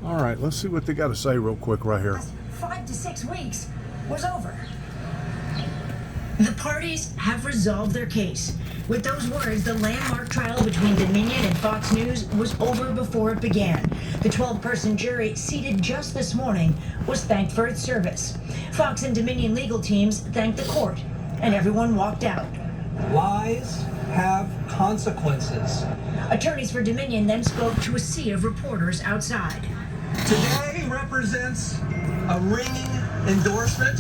All right, let's see what they got to say real quick right here. 5 to 6 weeks was over. The parties have resolved their case. With those words, the landmark trial between Dominion and Fox News was over before it began. The 12-person jury, seated just this morning, was thanked for its service. Fox and Dominion legal teams thanked the court, and everyone walked out. Lies have consequences. Attorneys for Dominion then spoke to a sea of reporters outside. Today represents a ringing endorsement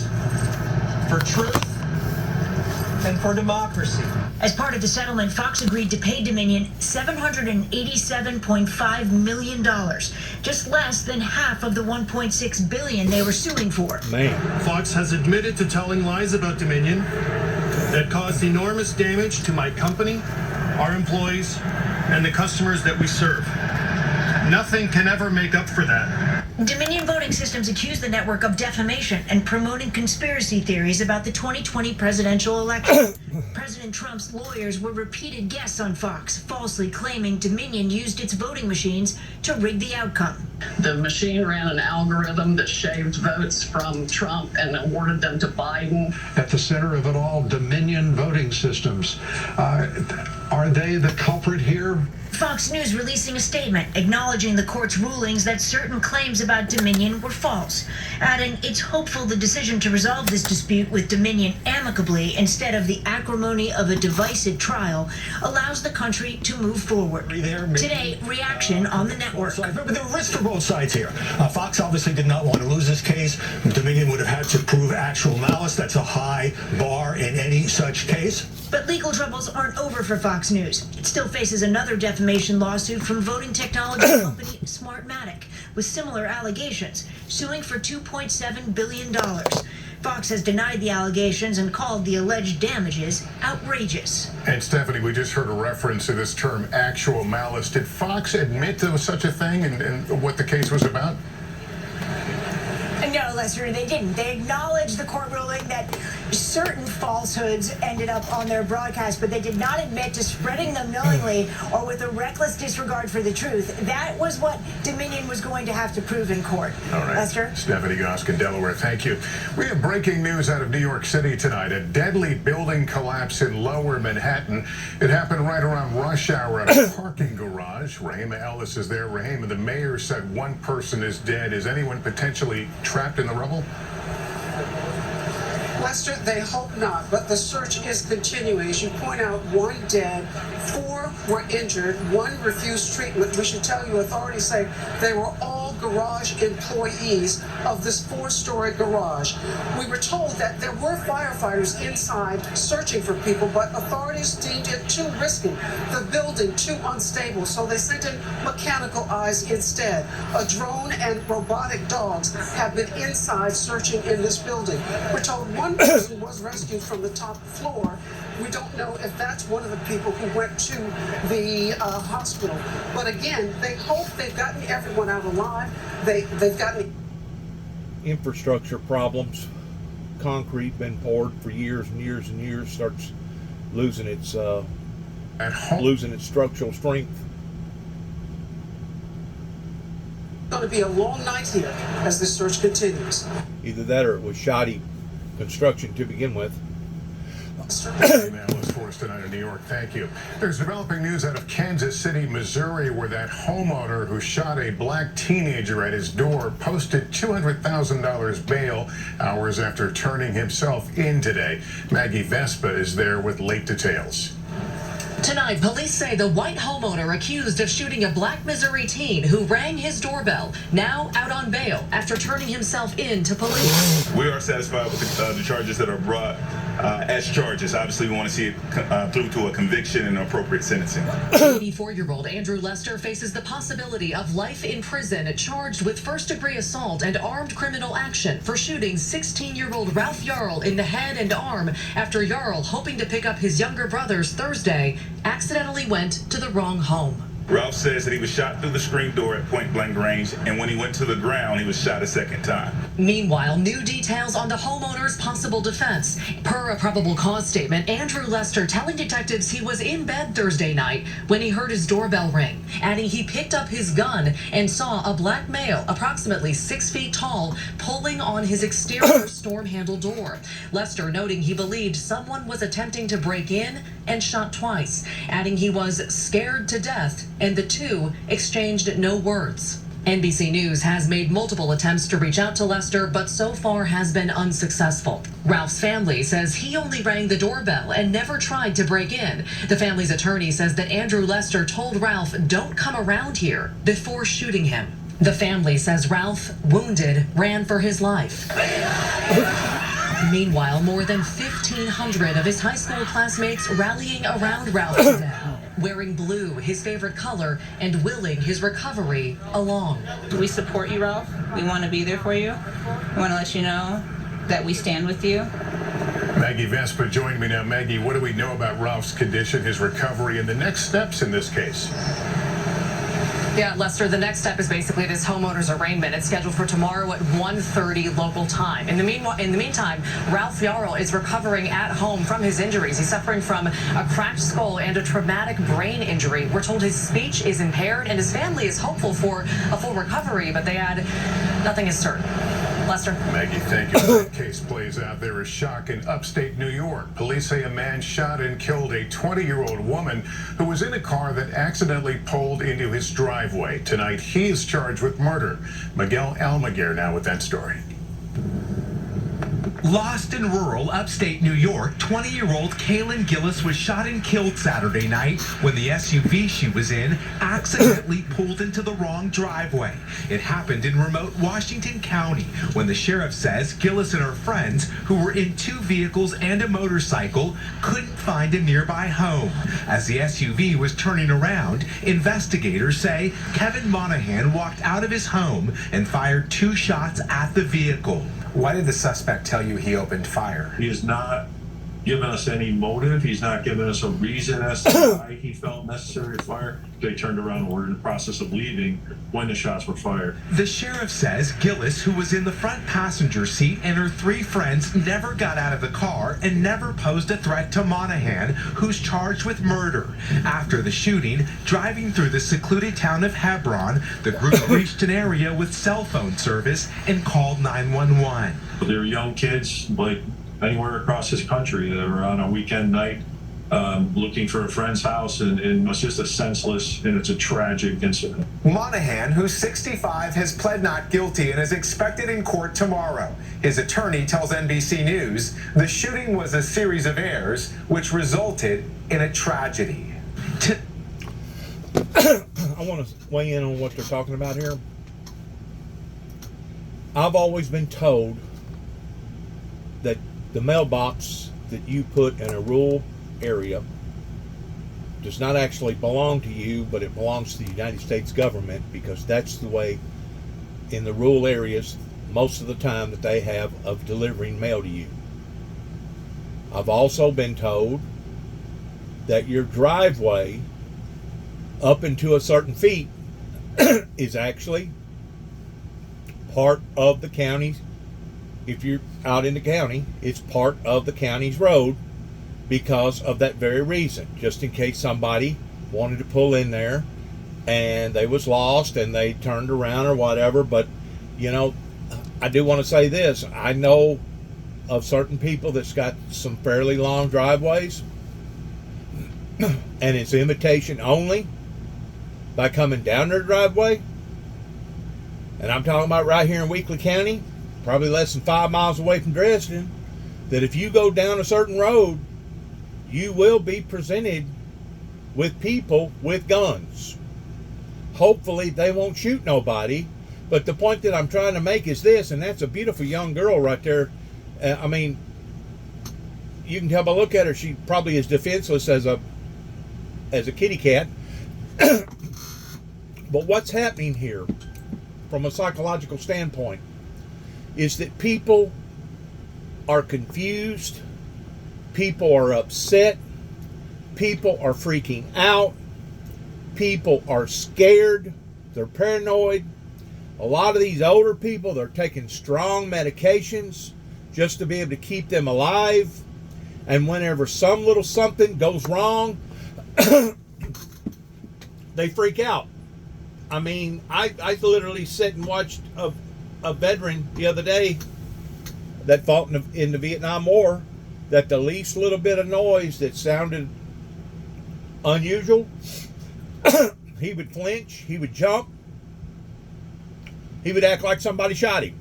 for truth and for democracy. As part of the settlement, Fox agreed to pay Dominion $787.5 million, just less than half of the $1.6 billion they were suing for. Man. Fox has admitted to telling lies about Dominion that caused enormous damage to my company, our employees, and the customers that we serve. Nothing can ever make up for that. Dominion Voting Systems accused the network of defamation and promoting conspiracy theories about the 2020 presidential election. President Trump's lawyers were repeated guests on Fox, falsely claiming Dominion used its voting machines to rig the outcome. The machine ran an algorithm that shaved votes from Trump and awarded them to Biden. At the center of it all, Dominion Voting Systems. Are they the culprit here? Fox News releasing a statement acknowledging the court's rulings that certain claims about Dominion were false, adding it's hopeful the decision to resolve this dispute with Dominion amicably instead of the acrimony of a divisive trial allows the country to move forward. Today, reaction on the network. But there were risks for both sides here. Fox obviously did not want to lose this case. Dominion would have had to prove actual malice. That's a high bar in any such case. But legal troubles aren't over for Fox News. It still faces another defamation lawsuit from voting technology company Smartmatic with similar allegations, suing for $2.7 billion. Fox has denied the allegations and called the alleged damages outrageous. And Stephanie, we just heard a reference to this term, actual malice. Did Fox admit there was such a thing and what the case was about? No, Lester, they didn't. They acknowledged the court ruling that certain falsehoods ended up on their broadcast, but they did not admit to spreading them knowingly or with a reckless disregard for the truth. That was what Dominion was going to have to prove in court. All right. Lester? Stephanie Goskin, Delaware, thank you. We have breaking news out of New York City tonight. A deadly building collapse in Lower Manhattan. It happened right around rush hour at a parking garage. Rahima Ellis is there. Rahima, the mayor said one person is dead. Is anyone potentially trapped in the rubble? Lester, they hope not, but the search is continuing. As you point out, one dead, 4 were injured, 1 refused treatment. We should tell you, authorities say they were all garage employees of this 4-story garage. We were told that there were firefighters inside searching for people, but authorities deemed it too risky, the building too unstable, so they sent in mechanical eyes instead. A drone and robotic dogs have been inside searching in this building. We're told one person was rescued from the top floor. We don't know if that's one of the people who went to the hospital. But again, they hope they've gotten everyone out alive. They've gotten Infrastructure problems. Concrete been poured for years and years and years, starts losing its structural strength. It's going to be a long night here as this search continues. Either that or it was shoddy construction to begin with. Alice for us tonight in New York. Thank you. There's developing news out of Kansas City, Missouri, where that homeowner who shot a black teenager at his door posted $200,000 bail hours after turning himself in today. Maggie Vespa is there with late details. Tonight, police say the white homeowner accused of shooting a black Missouri teen who rang his doorbell, now out on bail after turning himself in to police. We are satisfied with the charges that are brought as charges. Obviously, we want to see it through to a conviction and appropriate sentencing. 84-year-old Andrew Lester faces the possibility of life in prison, charged with first-degree assault and armed criminal action for shooting 16-year-old Ralph Yarl in the head and arm after Yarl, hoping to pick up his younger brothers Thursday, accidentally went to the wrong home. Ralph says that he was shot through the screen door at point blank range, and when he went to the ground, he was shot a second time. Meanwhile, new details on the homeowner's possible defense. Per a probable cause statement, Andrew Lester telling detectives he was in bed Thursday night when he heard his doorbell ring, adding he picked up his gun and saw a black male, approximately 6 feet tall, pulling on his exterior storm handle door. Lester noting he believed someone was attempting to break in and shot twice, adding he was scared to death, and the two exchanged no words. NBC News has made multiple attempts to reach out to Lester, but so far has been unsuccessful. Ralph's family says he only rang the doorbell and never tried to break in. The family's attorney says that Andrew Lester told Ralph, "Don't come around here," before shooting him. The family says Ralph, wounded, ran for his life. Meanwhile, more than 1,500 of his high school classmates rallying around Ralph today, wearing blue, his favorite color, and willing his recovery along. We support you, Ralph. We want to be there for you. We want to let you know that we stand with you. Maggie Vespa joined me now. Maggie, what do we know about Ralph's condition, his recovery, and the next steps in this case? Yeah, Lester, the next step is basically this homeowner's arraignment. It's scheduled for tomorrow at 1:30 local time. In the meantime, Ralph Yarl is recovering at home from his injuries. He's suffering from a cracked skull and a traumatic brain injury. We're told his speech is impaired, and his family is hopeful for a full recovery, but they add nothing is certain. Lester. Maggie, thank you. As that case plays out, there is shock in upstate New York. Police say a man shot and killed a 20-year-old woman who was in a car that accidentally pulled into his driveway. Tonight, he is charged with murder. Miguel Almaguer now with that story. Lost in rural upstate New York, 20-year-old Kaylin Gillis was shot and killed Saturday night when the SUV she was in accidentally pulled into the wrong driveway. It happened in remote Washington County when the sheriff says Gillis and her friends, who were in 2 vehicles and a motorcycle, couldn't find a nearby home. As the SUV was turning around, investigators say Kevin Monahan walked out of his home and fired 2 shots at the vehicle. Why did the suspect tell you he opened fire? He has not given us any motive. He's not given us a reason as to why he felt necessary to fire. They turned around and were in the process of leaving when the shots were fired. The sheriff says Gillis, who was in the front passenger seat, and her 3 friends never got out of the car and never posed a threat to Monahan, who's charged with murder. After the shooting, driving through the secluded town of Hebron, the group reached an area with cell phone service and called 911. They were young kids, like anywhere across this country, that were on a weekend night looking for a friend's house, and it's just a senseless and it's a tragic incident. Monahan, who's 65, has pled not guilty and is expected in court tomorrow. His attorney tells NBC News the shooting was a series of errors which resulted in a tragedy. I want to weigh in on what they're talking about here. I've always been told that the mailbox that you put in a rural area does not actually belong to you, but it belongs to the United States government, because that's the way in the rural areas most of the time that they have of delivering mail to you. I've also been told that your driveway up into a certain feet is actually part of the county's. If you're out in the county, it's part of the county's road because of that very reason. Just in case somebody wanted to pull in there and they was lost and they turned around or whatever. But, you know, I do want to say this. I know of certain people that's got some fairly long driveways and it's invitation only by coming down their driveway. And I'm talking about right here in Weakley County, probably less than 5 miles away from Dresden, that if you go down a certain road, you will be presented with people with guns. Hopefully they won't shoot nobody, but the point that I'm trying to make is this, and that's a beautiful young girl right there. I mean, you can tell by look at her, she probably is defenseless as a kitty cat. But what's happening here from a psychological standpoint is that people are confused, people are upset, people are freaking out, people are scared. They're paranoid. A lot of these older people, they're taking strong medications just to be able to keep them alive. And whenever some little something goes wrong, they freak out. I mean, I literally sat and watched a veteran the other day that fought in the Vietnam War, that the least little bit of noise that sounded unusual, he would flinch, he would jump, he would act like somebody shot him.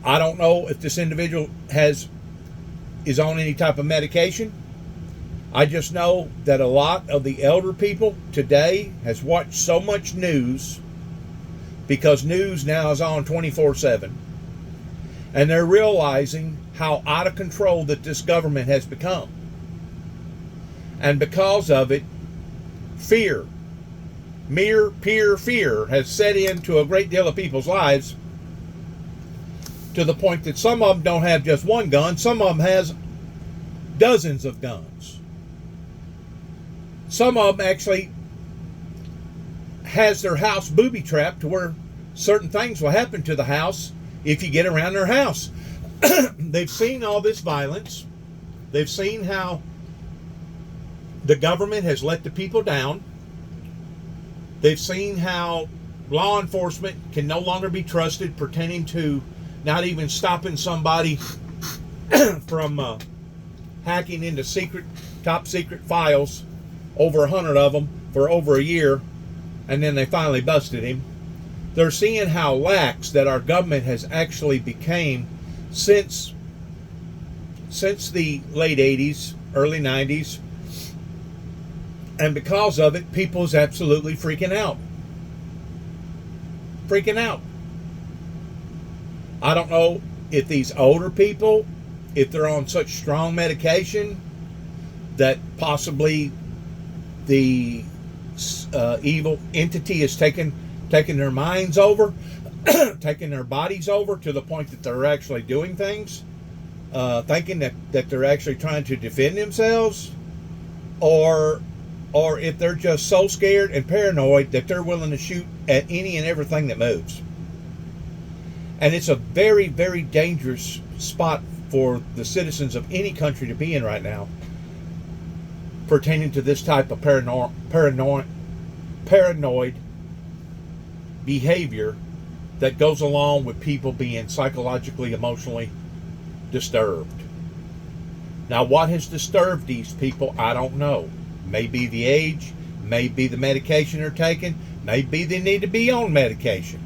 I don't know if this individual is on any type of medication. I just know that a lot of the elder people today has watched so much news, because news now is on 24/7, and they're realizing how out of control that this government has become. And because of it, fear has set into a great deal of people's lives, to the point that some of them don't have just one gun, some of them has dozens of guns. Some of them actually has their house booby-trapped to where certain things will happen to the house if you get around their house. They've seen all this violence. They've seen how the government has let the people down. They've seen how law enforcement can no longer be trusted pertaining to not even stopping somebody from hacking into top secret files, over 100 of them for over a year, and then they finally busted him. They're seeing how lax that our government has actually became since the late 80s, early 90s. And because of it, people's absolutely freaking out. Freaking out. I don't know if these older people, if they're on such strong medication that possibly the evil entity is taking their minds over, taking their bodies over, to the point that they're actually doing things, thinking that they're actually trying to defend themselves, or if they're just so scared and paranoid that they're willing to shoot at any and everything that moves. And it's a very, very dangerous spot for the citizens of any country to be in right now, pertaining to this type of paranoid behavior that goes along with people being psychologically, emotionally disturbed. Now, what has disturbed these people, I don't know. Maybe the age, maybe the medication they're taking, maybe they need to be on medication.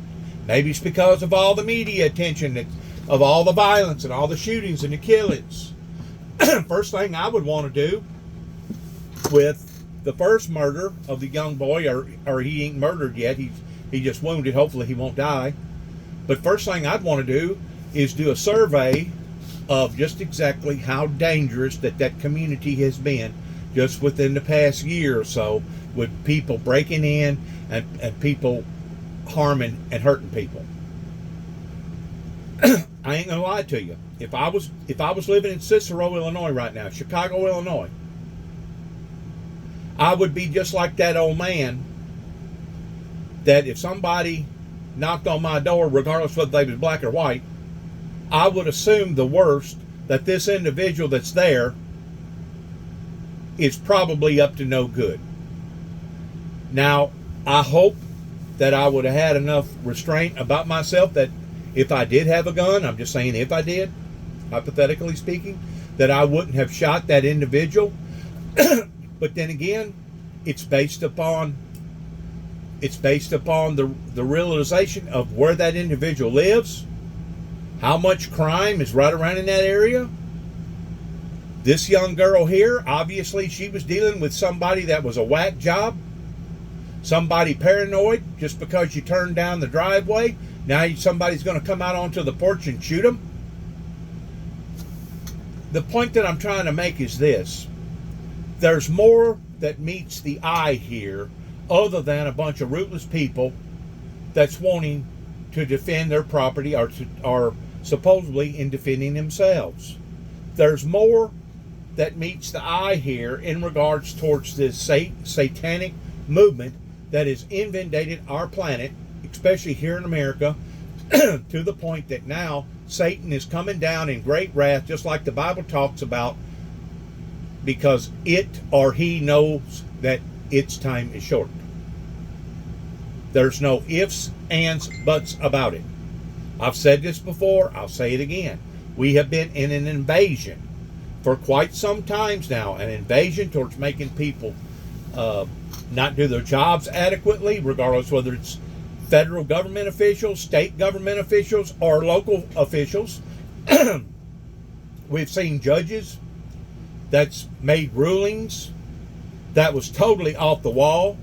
Maybe it's because of all the media attention, of all the violence and all the shootings and the killings. First thing I would want to do with the first murder of the young boy, or he ain't murdered yet, he just wounded, hopefully he won't die. But first thing I'd want to do is do a survey of just exactly how dangerous that community has been just within the past year or so, with people breaking in and people harming and hurting people. I ain't gonna lie to you. If I was living in Cicero, Illinois right now, Chicago, Illinois, I would be just like that old man, that if somebody knocked on my door, regardless whether they was black or white, I would assume the worst, that this individual that's there is probably up to no good. Now, I hope that I would have had enough restraint about myself that if I did have a gun, I'm just saying if I did, hypothetically speaking, that I wouldn't have shot that individual. But then again, it's based upon the realization of where that individual lives, how much crime is right around in that area. This young girl here, obviously she was dealing with somebody that was a whack job, somebody paranoid. Just because you turn down the driveway, now somebody's going to come out onto the porch and shoot them. The point that I'm trying to make is this: there's more that meets the eye here other than a bunch of rootless people that's wanting to defend their property, or supposedly in defending themselves. There's more that meets the eye here in regards towards this satanic movement that has inundated our planet, especially here in America, to the point that now Satan is coming down in great wrath, just like the Bible talks about, because it or he knows that its time is short. There's no ifs, ands, buts about it. I've said this before, I'll say it again. We have been in an invasion for quite some times now, an invasion towards making people not do their jobs adequately, regardless whether it's federal government officials, state government officials, or local officials. We've seen judges that's made rulings that was totally off the wall,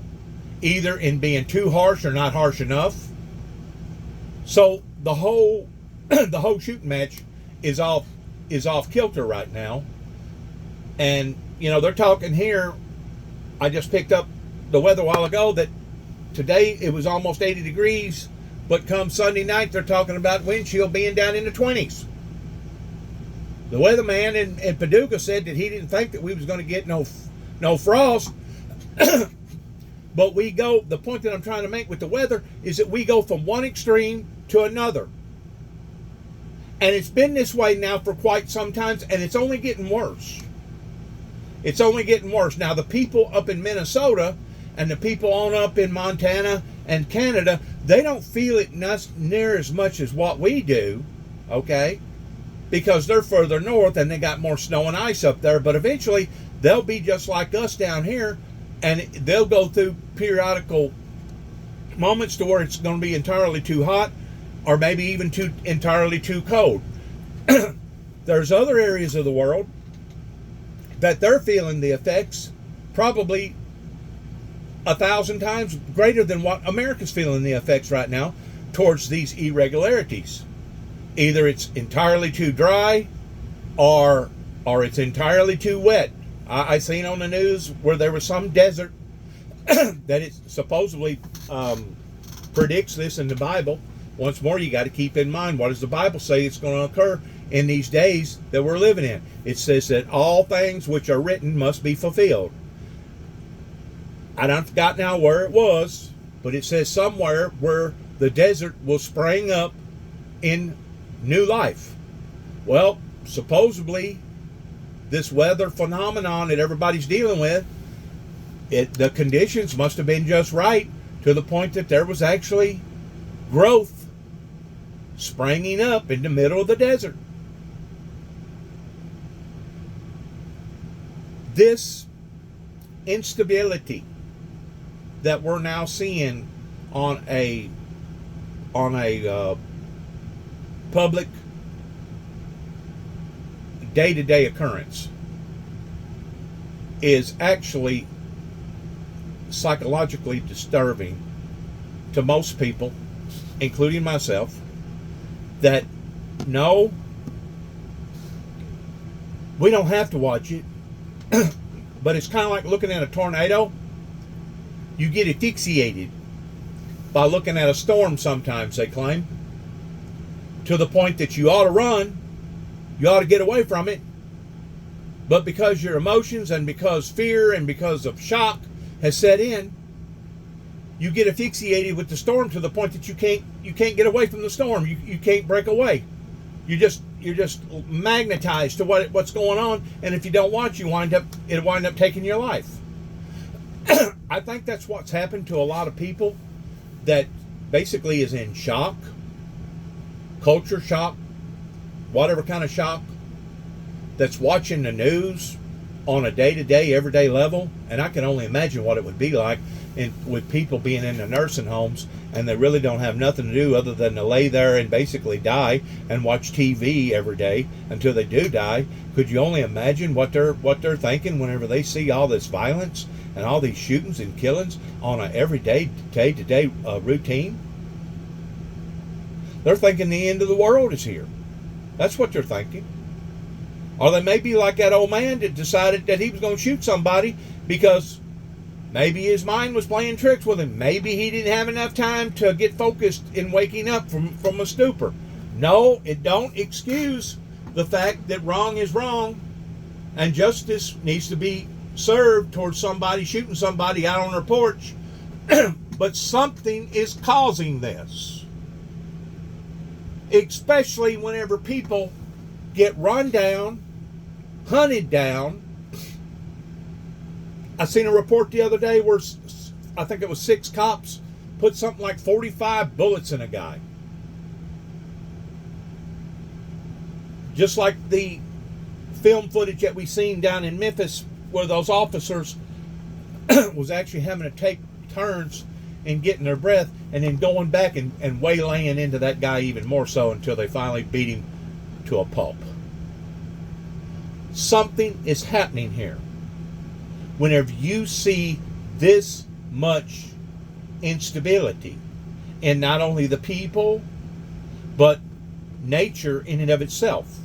either in being too harsh or not harsh enough. So the whole shooting match is off kilter right now. And they're talking here. I just picked up the weather a while ago that today it was almost 80 degrees, but come Sunday night they're talking about wind chill being down in the 20s. The weatherman in Paducah said that he didn't think that we was going to get no frost. But the point that I'm trying to make with the weather is that we go from one extreme to another. And it's been this way now for quite some time, and it's only getting worse. It's only getting worse. Now, the people up in Minnesota and the people on up in Montana and Canada, they don't feel it near as much as what we do, okay? Because they're further north and they got more snow and ice up there. But eventually, they'll be just like us down here, and they'll go through periodical moments to where it's going to be entirely too hot or maybe even entirely too cold. There's other areas of the world that they're feeling the effects probably 1,000 times greater than what America's feeling the effects right now towards these irregularities. Either it's entirely too dry or it's entirely too wet. I seen on the news where there was some desert that it supposedly predicts this in the Bible. Once more, you got to keep in mind, what does the Bible say is going to occur in these days that we're living in? It says that all things which are written must be fulfilled. I don't forgot now where it was, but it says somewhere where the desert will spring up in new life. Well, supposedly, this weather phenomenon that everybody's dealing with, the conditions must have been just right to the point that there was actually growth springing up in the middle of the desert. This instability that we're now seeing on a public day-to-day occurrence is actually psychologically disturbing to most people, including myself, that no, we don't have to watch it. But it's kind of like looking at a tornado. You get asphyxiated by looking at a storm sometimes, they claim, to the point that you ought to run, you ought to get away from it, but because your emotions and because fear and because of shock has set in, you get asphyxiated with the storm to the point that you can't get away from the storm. You can't break away. You're just magnetized to what's going on, and if you don't watch, it'll wind up taking your life. I think that's what's happened to a lot of people that basically is in shock, culture shock, whatever kind of shock, that's watching the news on a day-to-day, everyday level. And I can only imagine what it would be like with people being in the nursing homes and they really don't have nothing to do other than to lay there and basically die and watch TV every day until they do die. Could you only imagine what they're thinking whenever they see all this violence and all these shootings and killings on an everyday, day-to-day routine? They're thinking the end of the world is here. That's what they're thinking. Or they may be like that old man that decided that he was going to shoot somebody because maybe his mind was playing tricks with him. Maybe he didn't have enough time to get focused in waking up from a stupor. No, it don't excuse the fact that wrong is wrong. and justice needs to be served towards somebody shooting somebody out on their porch. But something is causing this, especially whenever people get run down, hunted down. I seen a report the other day where I think it was 6 cops put something like 45 bullets in a guy. Just like the film footage that we seen down in Memphis, where those officers was actually having to take turns in getting their breath and then going back and waylaying into that guy even more so until they finally beat him to a pulp. Something is happening here. Whenever you see this much instability in not only the people, but nature in and of itself.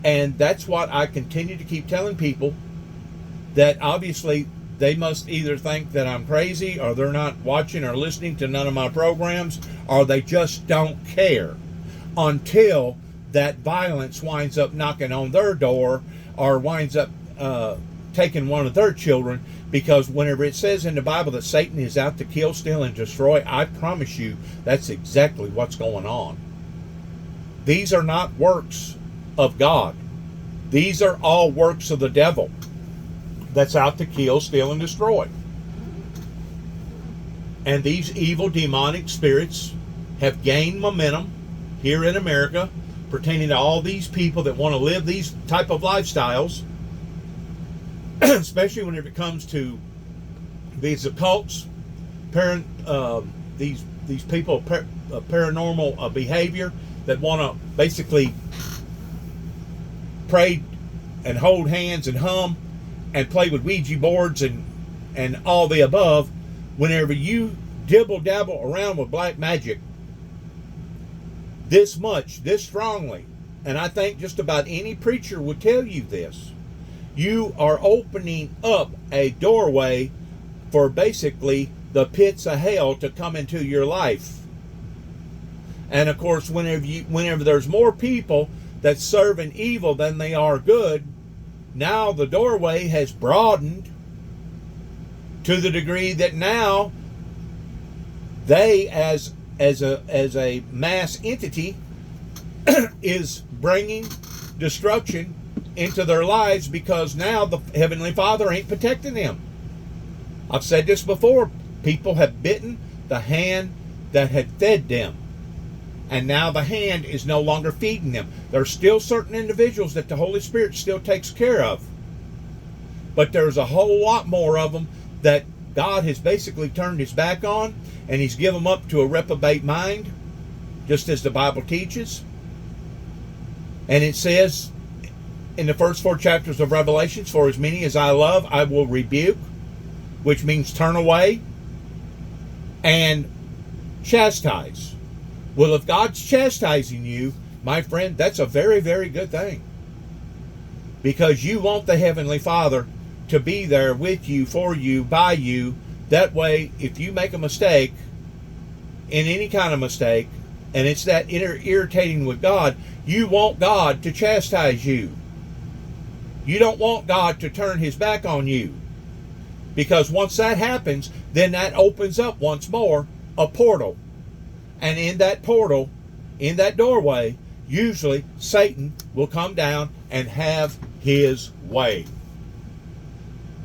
And that's what I continue to keep telling people, that obviously they must either think that I'm crazy, or they're not watching or listening to none of my programs, or they just don't care until that violence winds up knocking on their door or winds up taking one of their children. Because whenever it says in the Bible that Satan is out to kill, steal, and destroy, I promise you that's exactly what's going on. These are not works of God. These are all works of the devil that's out to kill, steal, and destroy. And these evil demonic spirits have gained momentum here in America pertaining to all these people that want to live these type of lifestyles, especially whenever it comes to these occults, these people paranormal behavior that want to basically pray and hold hands and hum and play with Ouija boards and all the above. Whenever you dibble dabble around with black magic this much, this strongly, and I think just about any preacher would tell you this, you are opening up a doorway for basically the pits of hell to come into your life. And of course, whenever there's more people that serving evil than they are good, now the doorway has broadened to the degree that now they, as a mass entity, is bringing destruction into their lives, because now the Heavenly Father ain't protecting them. I've said this before. People have bitten the hand that had fed them, and now the hand is no longer feeding them. There's still certain individuals that the Holy Spirit still takes care of, but there's a whole lot more of them that God has basically turned his back on, and he's given them up to a reprobate mind, just as the Bible teaches. And it says in the first 4 chapters of Revelations, for as many as I love, I will rebuke, which means turn away, and chastise. Well, if God's chastising you, my friend, that's a very, very good thing. Because you want the Heavenly Father to be there with you, for you, by you. That way, if you make a mistake, in any kind of mistake, and it's that irritating with God, you want God to chastise you. You don't want God to turn his back on you. Because once that happens, then that opens up once more a portal. And in that portal, in that doorway, usually Satan will come down and have his way.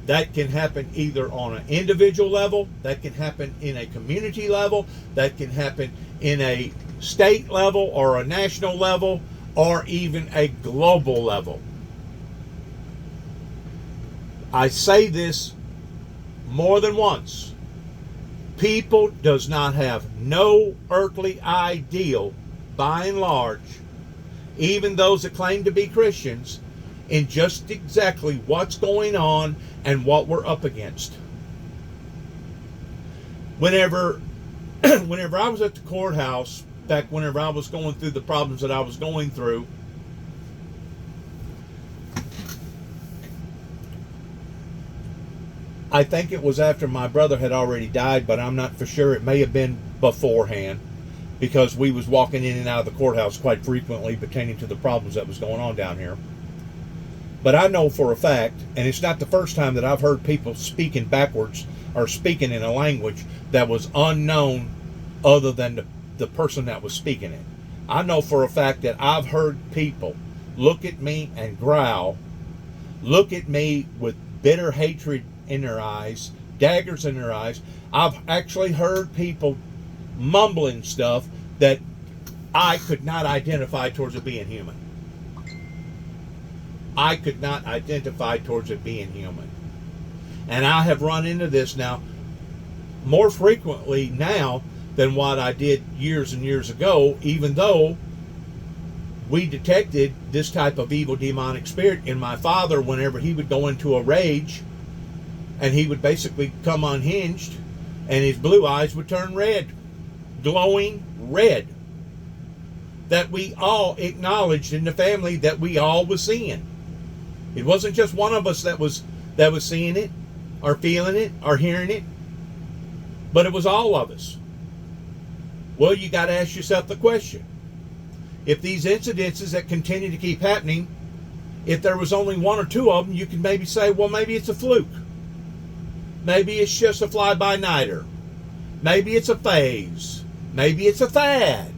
That can happen either on an individual level, that can happen in a community level, that can happen in a state level or a national level, or even a global level. I say this more than once. People does not have no earthly ideal, by and large, even those that claim to be Christians, in just exactly what's going on and what we're up against. Whenever I was at the courthouse, back whenever I was going through the problems that I was going through, I think it was after my brother had already died, but I'm not for sure. It may have been beforehand, because we was walking in and out of the courthouse quite frequently pertaining to the problems that was going on down here. But I know for a fact, and it's not the first time that I've heard people speaking backwards or speaking in a language that was unknown other than the person that was speaking it. I know for a fact that I've heard people look at me and growl, look at me with bitter hatred in their eyes, daggers in their eyes. I've actually heard people mumbling stuff that I could not identify towards it being human. I could not identify towards it being human. And I have run into this now more frequently now than what I did years and years ago, even though we detected this type of evil demonic spirit in my father whenever he would go into a rage and he would basically come unhinged and his blue eyes would turn red, glowing red. That we all acknowledged in the family that we all was seeing. It wasn't just one of us that was seeing it or feeling it or hearing it, but it was all of us. Well, you got to ask yourself the question. If these incidences that continue to keep happening, if there was only one or two of them, you can maybe say, well, maybe it's a fluke. Maybe it's just a fly-by-nighter. Maybe it's a phase. Maybe it's a fad.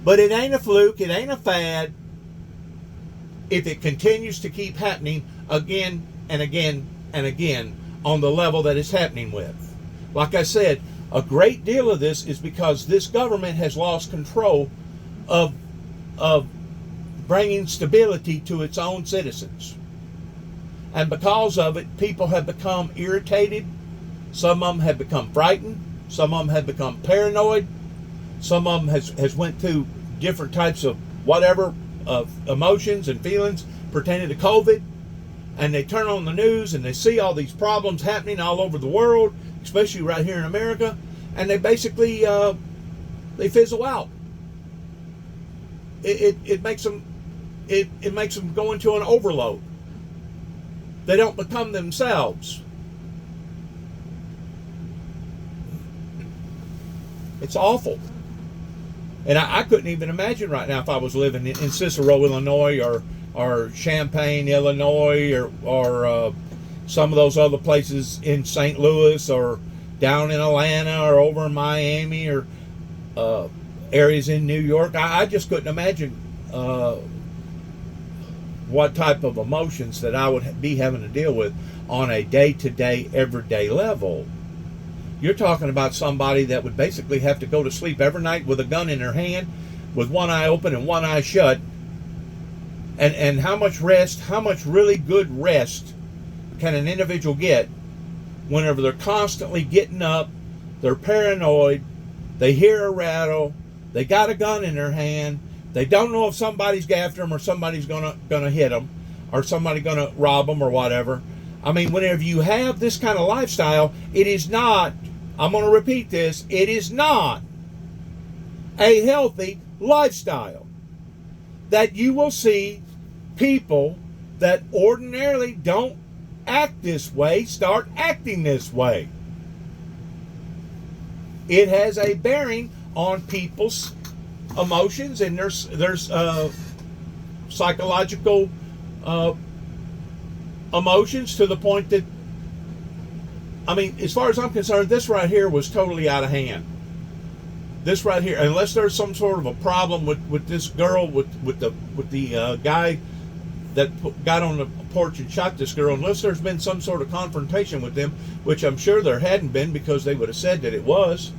But it ain't a fluke. It ain't a fad. If it continues to keep happening again and again and again on the level that it's happening with. Like I said, a great deal of this is because this government has lost control of bringing stability to its own citizens. And because of it, people have become irritated. Some of them have become frightened. Some of them have become paranoid. Some of them has went through different types of whatever, of emotions and feelings pertaining to COVID. And they turn on the news and they see all these problems happening all over the world, especially right here in America, and they basically they fizzle out. It makes them go into an overload. They don't become themselves. It's awful. And I couldn't even imagine right now if I was living in Cicero, Illinois, or Champaign, Illinois, or some of those other places in St. Louis, or down in Atlanta, or over in Miami, or areas in New York. I just couldn't imagine what type of emotions that I would be having to deal with on a day-to-day, everyday level. You're talking about somebody that would basically have to go to sleep every night with a gun in their hand, with one eye open and one eye shut. And how much rest, how much really good rest can an individual get whenever they're constantly getting up, they're paranoid, they hear a rattle, they got a gun in their hand, they don't know if somebody's after them or somebody's gonna hit them, or somebody gonna rob them or whatever. I mean, whenever you have this kind of lifestyle, it is not, I'm going to repeat this, it is not a healthy lifestyle. That you will see people that ordinarily don't act this way start acting this way. It has a bearing on people's emotions and there's psychological emotions, to the point that, I mean, as far as I'm concerned, this right here was totally out of hand. This right here, unless there's some sort of a problem with this girl, with the guy that got on the porch and shot this girl, unless there's been some sort of confrontation with them, which I'm sure there hadn't been, because they would have said that it was.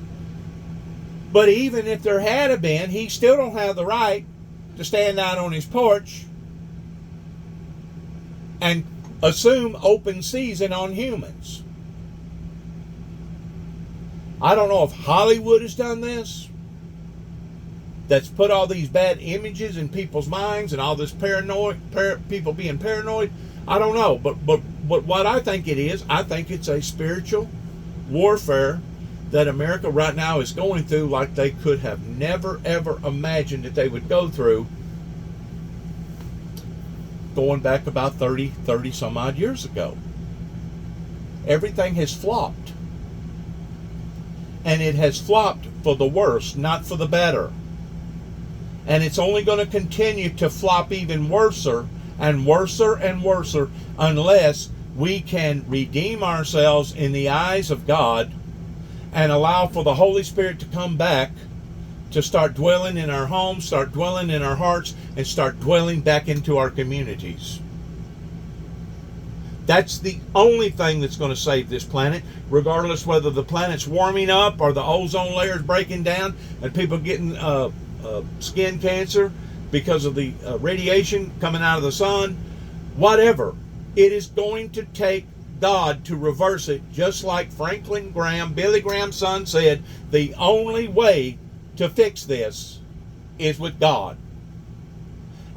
But even if there had been, he still don't have the right to stand out on his porch and assume open season on humans. I don't know if Hollywood has done this, that's put all these bad images in people's minds and all this people being paranoid. I don't know, but what I think it is, I think it's a spiritual warfare that America right now is going through like they could have never ever imagined that they would go through, going back about 30 some odd years ago. Everything has flopped. And it has flopped for the worse, not for the better. And it's only going to continue to flop even worser and worser unless we can redeem ourselves in the eyes of God and allow for the Holy Spirit to come back to start dwelling in our homes, start dwelling in our hearts, and start dwelling back into our communities. That's the only thing that's going to save this planet, regardless whether the planet's warming up or the ozone layer is breaking down and people getting skin cancer because of the radiation coming out of the sun. Whatever. It is going to take God to reverse it, just like Franklin Graham, Billy Graham's son, said, the only way to fix this is with God.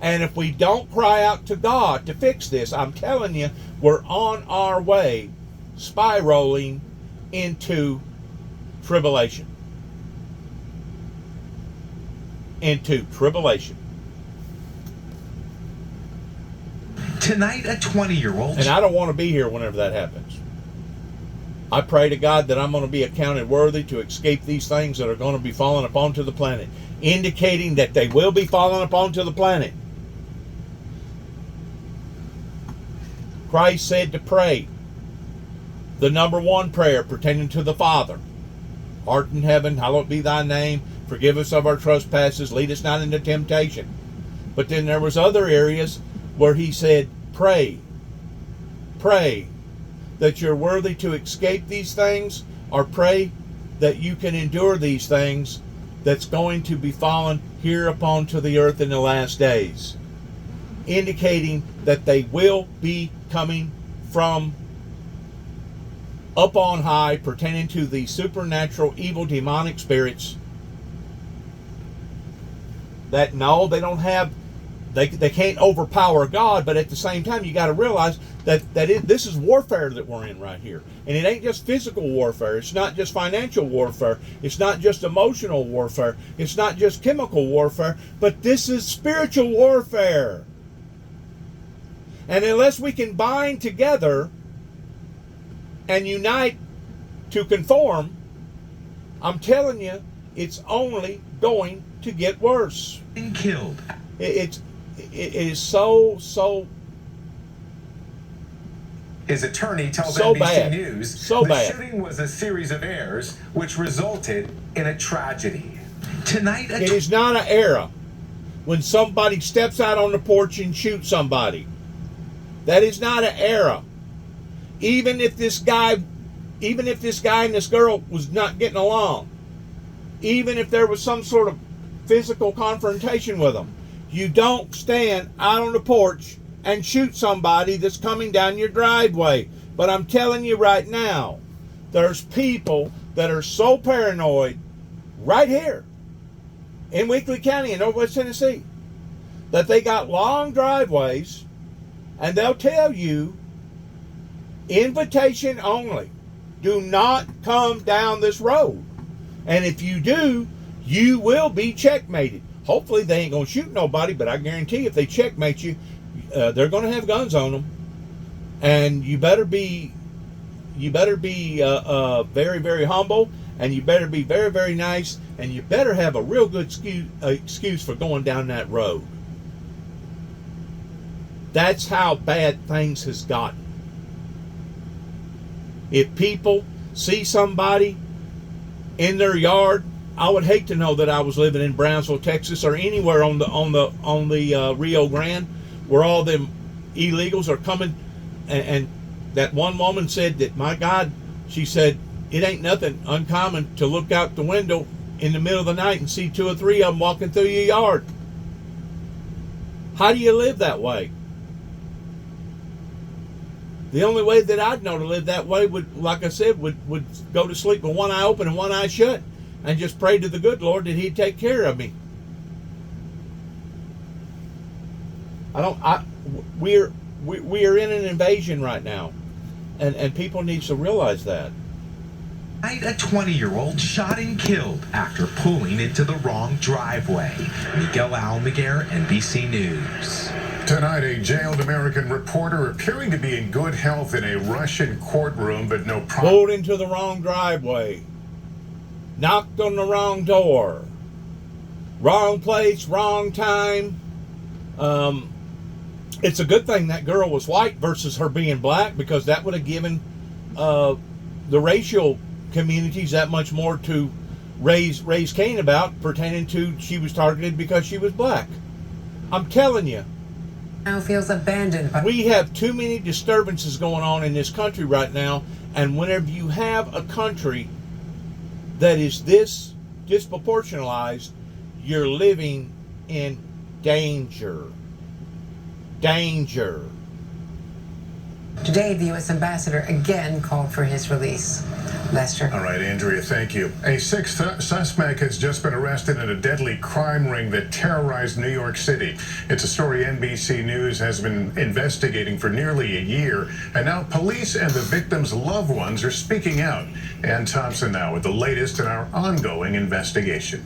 And if we don't cry out to God to fix this, I'm telling you, we're on our way spiraling into tribulation. Into tribulation. Tonight, a 20-year-old... And I don't want to be here whenever that happens. I pray to God that I'm going to be accounted worthy to escape these things that are going to be falling upon to the planet, indicating that they will be falling upon to the planet. Christ said to pray the number one prayer pertaining to the Father. Art in heaven, hallowed be thy name. Forgive us of our trespasses. Lead us not into temptation. But then there was other areas where he said, pray that you're worthy to escape these things, or pray that you can endure these things that's going to be fallen here upon to the earth in the last days, indicating that they will be coming from up on high, pertaining to the supernatural evil demonic spirits that, no, they don't have, they can't overpower God, but at the same time, you got to realize that this is warfare that we're in right here. And it ain't just physical warfare. It's not just financial warfare. It's not just emotional warfare. It's not just chemical warfare. But this is spiritual warfare. And unless we can bind together and unite to conform, I'm telling you, it's only going to get worse. And killed. It is so His attorney tells so NBC bad. News So the bad. shooting was a series of errors which resulted in a tragedy. Tonight, it is not an error when somebody steps out on the porch and shoots somebody. That is not an error. Even if this guy and this girl was not getting along, even if there was some sort of physical confrontation with them, you don't stand out on the porch and shoot somebody that's coming down your driveway. But I'm telling you right now, there's people that are so paranoid right here in Weakley County in Northwest Tennessee that they got long driveways, and they'll tell you, invitation only. Do not come down this road. And if you do, you will be checkmated. Hopefully they ain't going to shoot nobody, but I guarantee if they checkmate you, they're going to have guns on them. And you better be very, very humble, and you better be very, very nice, and you better have a real good excuse for going down that road. That's how bad things has gotten. If people see somebody in their yard, I would hate to know that I was living in Brownsville, Texas, or anywhere on the Rio Grande, where all them illegals are coming. And that one woman said that, my God, she said, it ain't nothing uncommon to look out the window in the middle of the night and see 2 or 3 of them walking through your yard. How do you live that way? The only way that I'd know to live that way would, like I said, would go to sleep with one eye open and one eye shut, and just pray to the good Lord that He'd take care of me. We are in an invasion right now, and people need to realize that. A 20-year-old shot and killed after pulling into the wrong driveway. Miguel Almaguer, NBC News. Tonight, a jailed American reporter appearing to be in good health in a Russian courtroom, but no problem. Pulled into the wrong driveway. Knocked on the wrong door. Wrong place, wrong time. It's a good thing that girl was white versus her being black, because that would have given the racial communities that much more to raise Cain about, pertaining to she was targeted because she was black. I'm telling you. Now feels abandoned. We have too many disturbances going on in this country right now, and whenever you have a country that is this disproportionalized, you're living in danger. Danger. Today, the U.S. ambassador again called for his release. Lester. All right, Andrea, thank you. A sixth suspect has just been arrested in a deadly crime ring that terrorized New York City. It's a story NBC News has been investigating for nearly a year, and now police and the victims' loved ones are speaking out. Ann Thompson now with the latest in our ongoing investigation.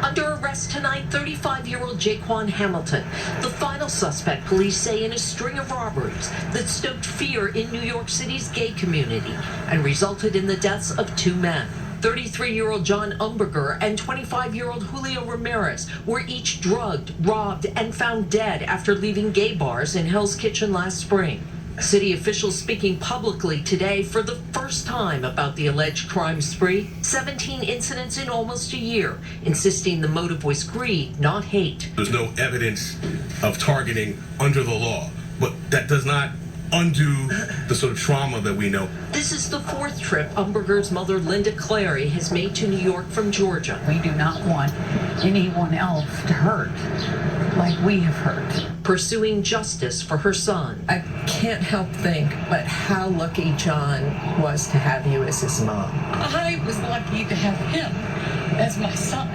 Under arrest tonight, 35-year-old Jaquan Hamilton, the final suspect, police say, in a string of robberies that stoked fear in New York City's gay community and resulted in the deaths of 2 men. 33-year-old John Umberger and 25-year-old Julio Ramirez were each drugged, robbed, and found dead after leaving gay bars in Hell's Kitchen last spring. City officials speaking publicly today for the first time about the alleged crime spree. 17 incidents in almost a year, insisting the motive was greed, not hate. There's no evidence of targeting under the law, but that does not undo the sort of trauma that we know. This is the 4th trip Umberger's mother, Linda Clary, has made to New York from Georgia. We do not want anyone else to hurt like we have hurt. Pursuing justice for her son. I can't help think but how lucky John was to have you as his mom. I was lucky to have him as my son.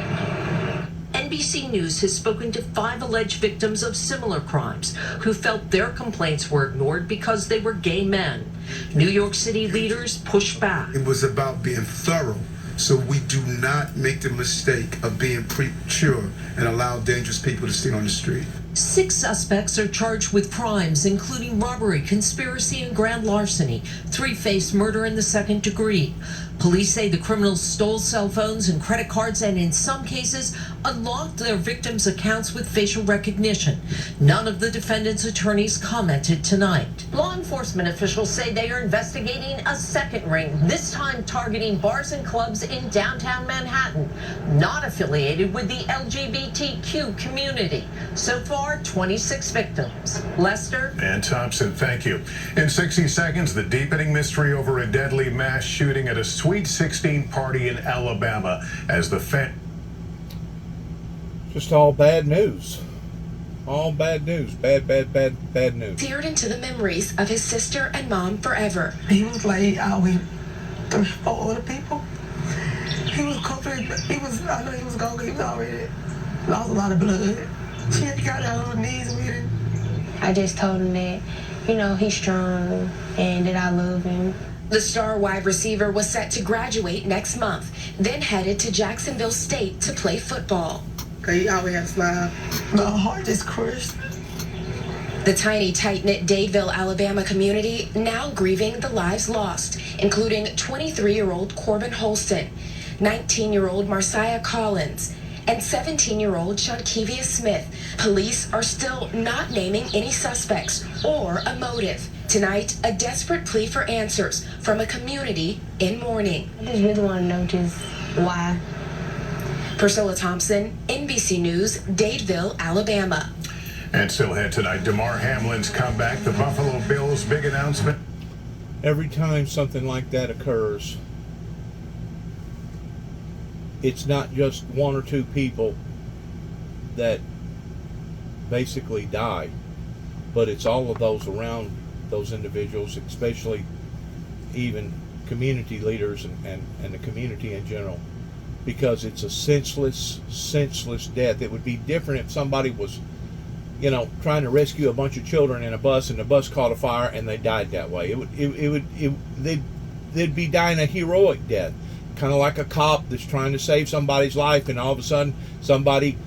NBC News has spoken to 5 alleged victims of similar crimes who felt their complaints were ignored because they were gay men. New York City leaders pushed back. It was about being thorough, so we do not make the mistake of being premature and allow dangerous people to stay on the street. 6 suspects are charged with crimes including robbery, conspiracy, and grand larceny. 3 face murder in the 2nd degree. Police say the criminals stole cell phones and credit cards and in some cases unlocked their victims' accounts with facial recognition. None of the defendants' attorneys commented tonight. Law enforcement officials say they are investigating a 2nd ring, this time targeting bars and clubs in downtown Manhattan, not affiliated with the LGBTQ community. So far, 26 victims. Lester? Ann Thompson, thank you. In 60 seconds, the deepening mystery over a deadly mass shooting at a Sweet 16 party in Alabama as the Just all bad news. All bad news. Bad news. Seared into the memories of his sister and mom forever. He was like always 3 or 4 other people. He was comforted. I know he was gone. He was already lost a lot of blood. She had to get down on her knees with him. I just told him that, he's strong and that I love him. The star wide receiver was set to graduate next month, then headed to Jacksonville State to play football. He always had a smile. My heart is crushed. The tiny, tight-knit Dadeville, Alabama community now grieving the lives lost, including 23-year-old Corbin Holston, 19-year-old Marcia Collins, and 17-year-old Shankivia Smith. Police are still not naming any suspects or a motive. Tonight, a desperate plea for answers from a community in mourning. I just really want to know just why. Priscilla Thompson, NBC News, Dadeville, Alabama. And still ahead tonight, Damar Hamlin's comeback, the Buffalo Bills' big announcement. Every time something like that occurs, it's not just 1 or 2 people that basically die, but it's all of those around those individuals, especially even community leaders and the community in general, because it's a senseless death. It would be different if somebody was, trying to rescue a bunch of children in a bus and the bus caught a fire and they died that way. They'd be dying a heroic death, kind of like a cop that's trying to save somebody's life, and all of a sudden something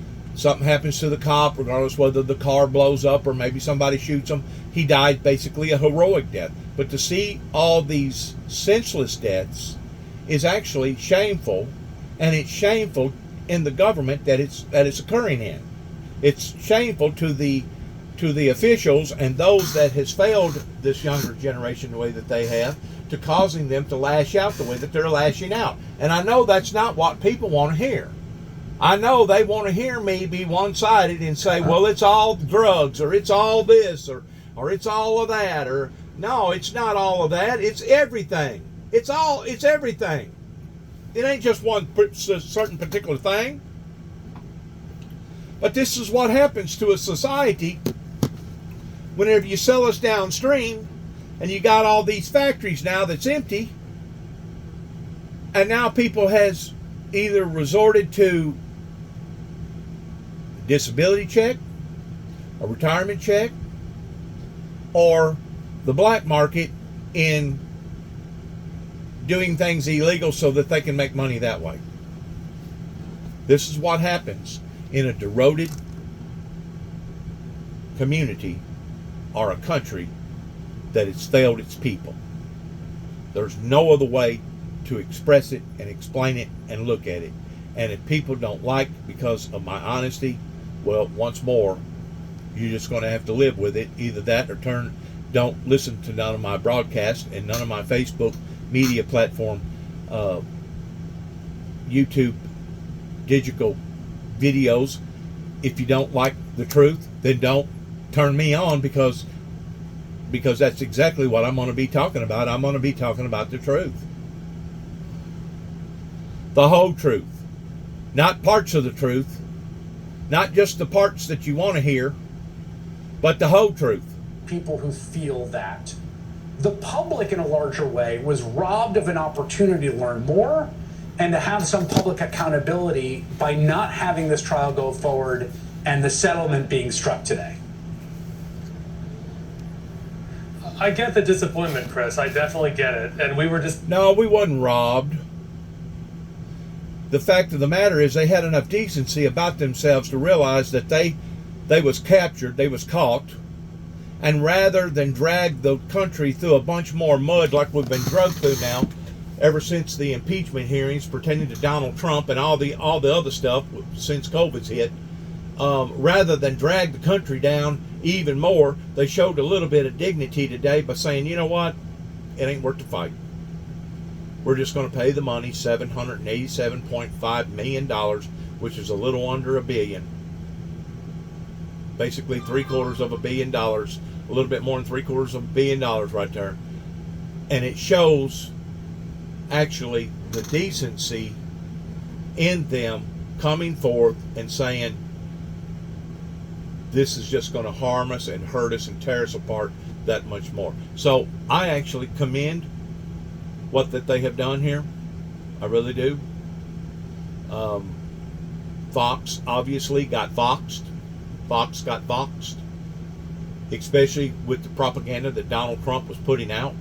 happens to the cop, regardless whether the car blows up or maybe somebody shoots him. He died basically a heroic death. But to see all these senseless deaths is actually shameful, and it's shameful in the government that it's occurring in. It's shameful to the to the officials and those that has failed this younger generation the way that they have, to causing them to lash out the way that they're lashing out. And I know that's not what people want to hear. I know they want to hear me be one-sided and say, well, it's all drugs, or it's all this, or it's all of that, or no, it's not all of that. It's everything. It's everything. It ain't just one certain particular thing. But this is what happens to a society whenever you sell us downstream and you got all these factories now that's empty, and now people has either resorted to disability check, a retirement check, or the black market in doing things illegal so that they can make money that way. This is what happens in a deroded community or a country that has failed its people. There's no other way to express it and explain it and look at it. And if people don't like because of my honesty, well, once more, you're just going to have to live with it. Either that or don't listen to none of my broadcasts and none of my Facebook media platform, YouTube, digital videos. If you don't like the truth, then don't turn me on, because that's exactly what I'm going to be talking about. I'm going to be talking about the truth. The whole truth. Not parts of the truth. Not just the parts that you want to hear, but the whole truth. People who feel that the public in a larger way was robbed of an opportunity to learn more and to have some public accountability by not having this trial go forward and the settlement being struck today. I get the disappointment, Chris. I definitely get it. And we were just... No, we wasn't robbed. The fact of the matter is they had enough decency about themselves to realize that they was captured, they was caught, and rather than drag the country through a bunch more mud like we've been drugged through now ever since the impeachment hearings pertaining to Donald Trump and all the other stuff since COVID's hit, rather than drag the country down even more, they showed a little bit of dignity today by saying, you know what, it ain't worth the fight. We're just going to pay the money, $787.5 million, which is a little under $1 billion. Basically $750 million, a little bit more than $750 million right there. And it shows actually the decency in them coming forth and saying, this is just going to harm us and hurt us and tear us apart that much more. So I actually commend what that they have done here. I really do. Fox obviously got voxed. Fox got voxed, especially with the propaganda that Donald Trump was putting out.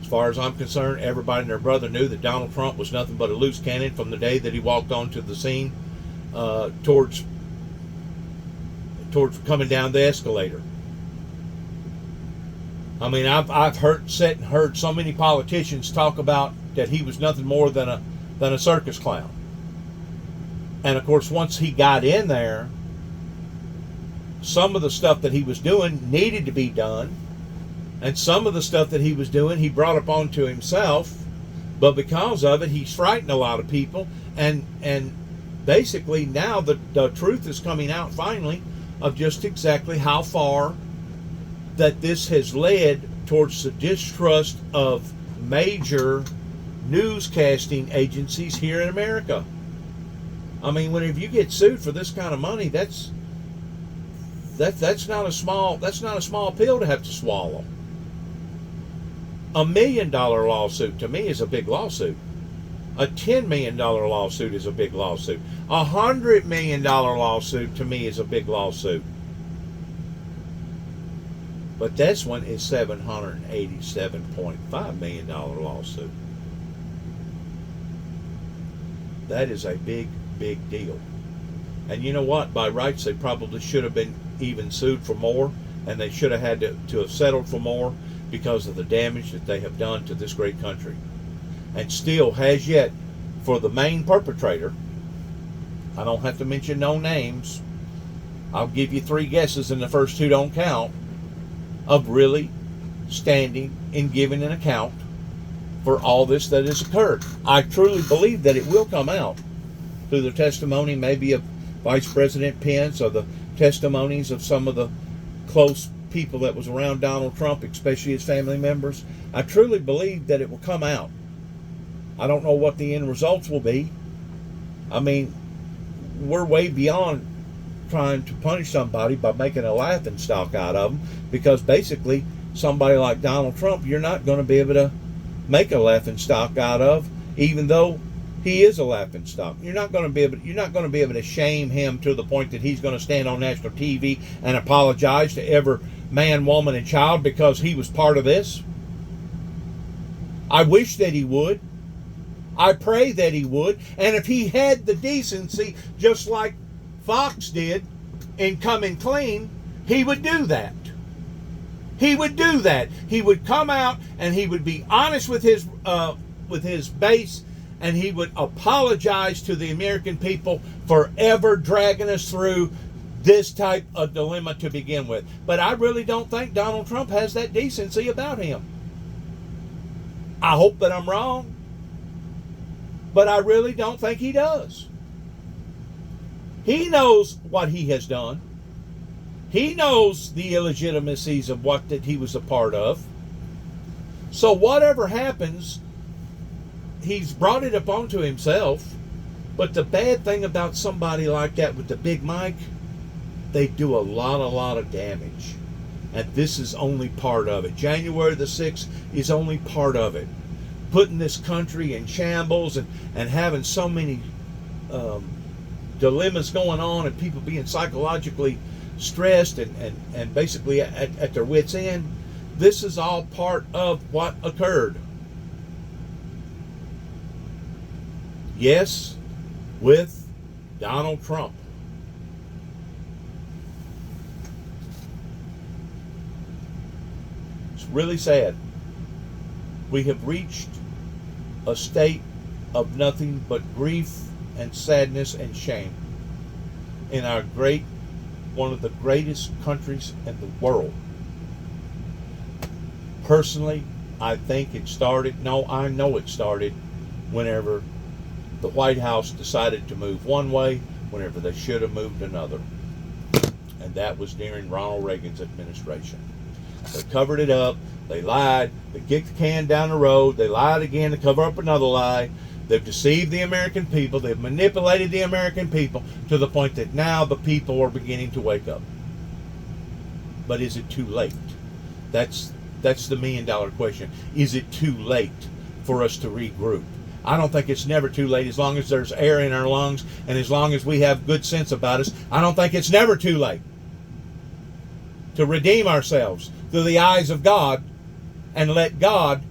As far as I'm concerned, everybody and their brother knew that Donald Trump was nothing but a loose cannon from the day that he walked onto the scene towards coming down the escalator. I mean, I've heard so many politicians talk about that he was nothing more than a circus clown. And of course, once he got in there, some of the stuff that he was doing needed to be done, and some of the stuff that he was doing he brought up onto himself. But because of it, he's frightened a lot of people, and basically now the truth is coming out finally of just exactly how far that this has led towards the distrust of major newscasting agencies here in America. I mean, whenever you get sued for this kind of money, that's not a small pill to have to swallow. $1 million lawsuit to me is a big lawsuit. A $10 million lawsuit is a big lawsuit. A $100 million lawsuit to me is a big lawsuit. But this one is $787.5 million lawsuit. That is a big, big deal. And you know what? By rights, they probably should have been even sued for more, and they should have had to have settled for more because of the damage that they have done to this great country. And still has yet, for the main perpetrator, I don't have to mention no names, I'll give you 3 guesses, and the first 2 don't count, of really standing and giving an account for all this that has occurred. I truly believe that it will come out through the testimony maybe of Vice President Pence, or the testimonies of some of the close people that was around Donald Trump, especially his family members. I truly believe that it will come out. I don't know what the end results will be. I mean, we're way beyond trying to punish somebody by making a laughing stock out of them, because basically somebody like Donald Trump, you're not going to be able to make a laughing stock out of, even though he is a laughing stock. You're not going to be able to shame him to the point that he's going to stand on national TV and apologize to every man, woman, and child because he was part of this. I wish that he would. I pray that he would. And if he had the decency, just like Fox did, in coming clean, he would do that. He would do that. He would come out and he would be honest with his base, and he would apologize to the American people for ever dragging us through this type of dilemma to begin with. But I really don't think Donald Trump has that decency about him. I hope that I'm wrong, but I really don't think he does. He knows what he has done. He knows the illegitimacies of what that he was a part of. So whatever happens, he's brought it upon to himself. But the bad thing about somebody like that with the big mic, they do a lot of damage. And this is only part of it. January the 6th is only part of it. Putting this country in shambles and having so many dilemmas going on, and people being psychologically stressed and basically at their wits' end. This is all part of what occurred. Yes, with Donald Trump. It's really sad. We have reached a state of nothing but grief and sadness and shame in our one of the greatest countries in the world. Personally, I think it started, I know it started whenever the White House decided to move one way, whenever they should have moved another. And that was during Ronald Reagan's administration. They covered it up, they lied, they kicked the can down the road, they lied again to cover up another lie. They've deceived the American people. They've manipulated the American people to the point that now the people are beginning to wake up. But is it too late? That's the $1 million question. Is it too late for us to regroup? I don't think it's never too late, as long as there's air in our lungs and as long as we have good sense about us. I don't think it's never too late to redeem ourselves through the eyes of God and let God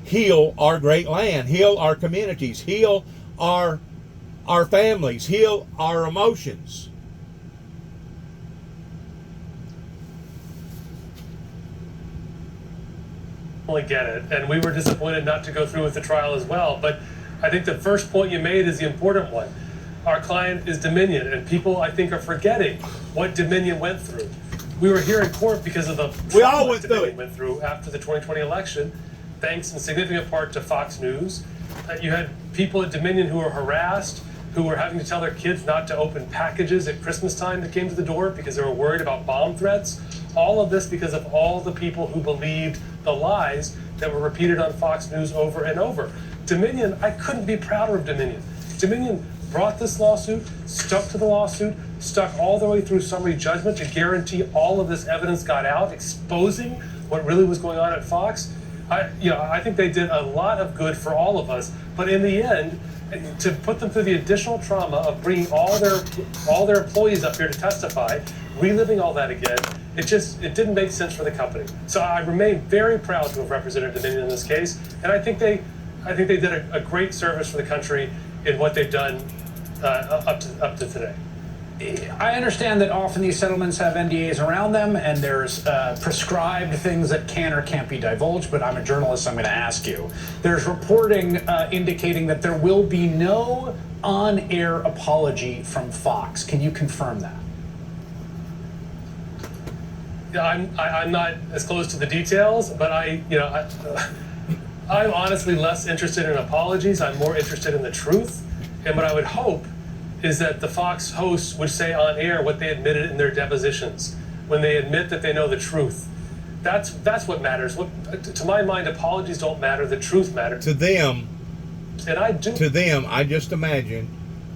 heal our great land, heal our communities, heal our families, heal our emotions. Get it, and we were disappointed not to go through with the trial as well. But I think the first point you made is the important one. Our client is Dominion, and people, I think, are forgetting what Dominion went through. We were here in court because of the trauma Dominion went through after the 2020 election, thanks in significant part to Fox News. You had people at Dominion who were harassed, who were having to tell their kids not to open packages at Christmas time that came to the door because they were worried about bomb threats. All of this because of all the people who believed the lies that were repeated on Fox News over and over. Dominion, I couldn't be prouder of Dominion. Dominion brought this lawsuit, stuck to the lawsuit, stuck all the way through summary judgment to guarantee all of this evidence got out, exposing what really was going on at Fox. I think they did a lot of good for all of us, but in the end, to put them through the additional trauma of bringing all their employees up here to testify, reliving all that again, it didn't make sense for the company. So I remain very proud to have represented Dominion in this case, and I think they did a great service for the country in what they've done up to today. I understand that often these settlements have NDAs around them, and there's prescribed things that can or can't be divulged, but I'm a journalist, so I'm going to ask you. There's reporting indicating that there will be no on-air apology from Fox. Can you confirm that? I'm not as close to the details, but I'm honestly less interested in apologies. I'm more interested in the truth. And what I would hope is that the Fox hosts would say on air what they admitted in their depositions, when they admit that they know the truth. That's what matters. To my mind, apologies don't matter. The truth matters. To them, and I do. To them, I just imagine,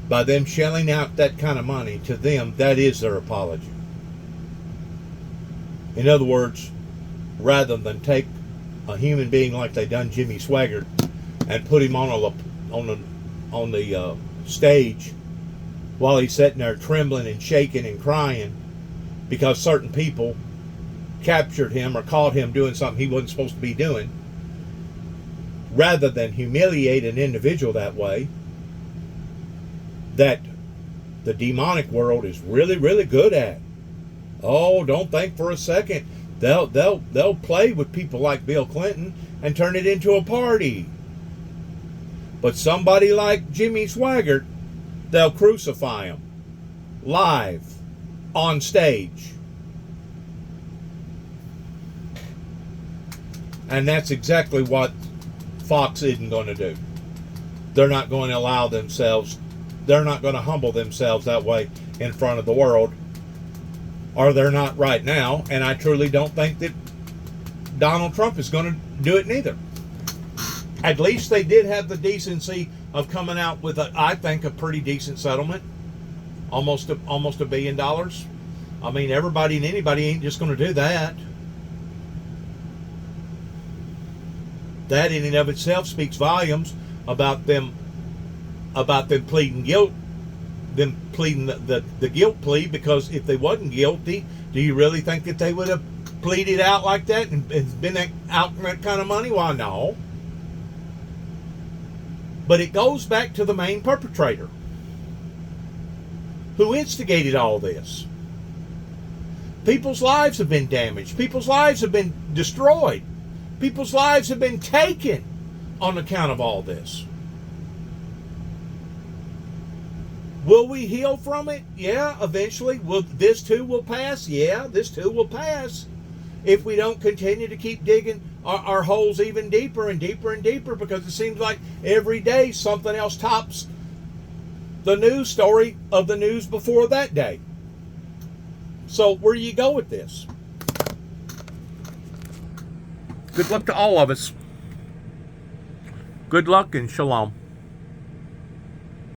by them shelling out that kind of money, to them, that is their apology. In other words, rather than take a human being like they done Jimmy Swaggart and put him on the stage while he's sitting there trembling and shaking and crying because certain people captured him or caught him doing something he wasn't supposed to be doing, rather than humiliate an individual that way, that the demonic world is really, really good at. Oh, don't think for a second they'll play with people like Bill Clinton and turn it into a party. But somebody like Jimmy Swaggart, they'll crucify him live on stage. And that's exactly what Fox isn't going to do. They're not going to allow themselves, they're not going to humble themselves that way in front of the world. Or they're not right now. And I truly don't think that Donald Trump is going to do it neither. At least they did have the decency of coming out with, I think, a pretty decent settlement. Almost $1 billion. I mean, everybody and anybody ain't just going to do that. That in and of itself speaks volumes about them pleading guilt, them pleading the guilt plea, because if they wasn't guilty, do you really think that they would have pleaded out like that and been out that kind of money? Why, no. But it goes back to the main perpetrator who instigated all this. People's lives have been damaged. People's lives have been destroyed. People's lives have been taken on account of all this. Will we heal from it? Yeah, eventually. This too will pass? Yeah, this too will pass. If we don't continue to keep digging our holes even deeper and deeper and deeper, because it seems like every day something else tops the news story of the news before that day. So where do you go with this? Good luck to all of us. Good luck and shalom.